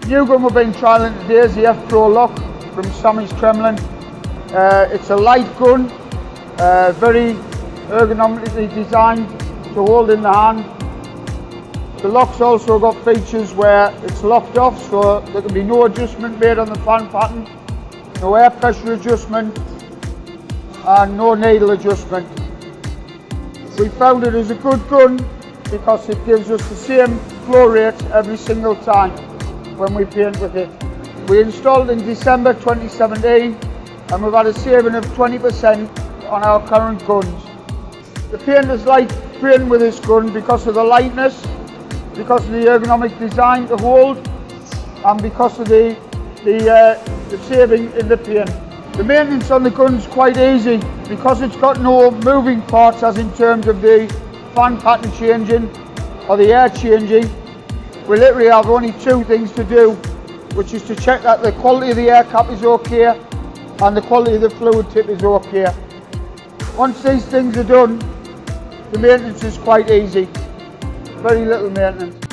New gun we've been trialling today is the FPro Lock from Sammy's Kremlin. It's a light gun, very ergonomically designed to hold in the hand. The lock's also got features where it's locked off, so there can be no adjustment made on the fan pattern, no air pressure adjustment and no needle adjustment. We found it as a good gun because it gives us the same flow rate every single time when we paint with it. We installed in December 2017 and we've had a saving of 20% on our current guns. The painters like painting with this gun because of the lightness, because of the ergonomic design to hold, and because of the saving in the paint. The maintenance on the gun is quite easy because it's got no moving parts as in terms of the fan pattern changing or the air changing. We literally have only two things to do, which is to check that the quality of the air cap is okay and the quality of the fluid tip is okay. Once these things are done, the maintenance is quite easy. Very little maintenance.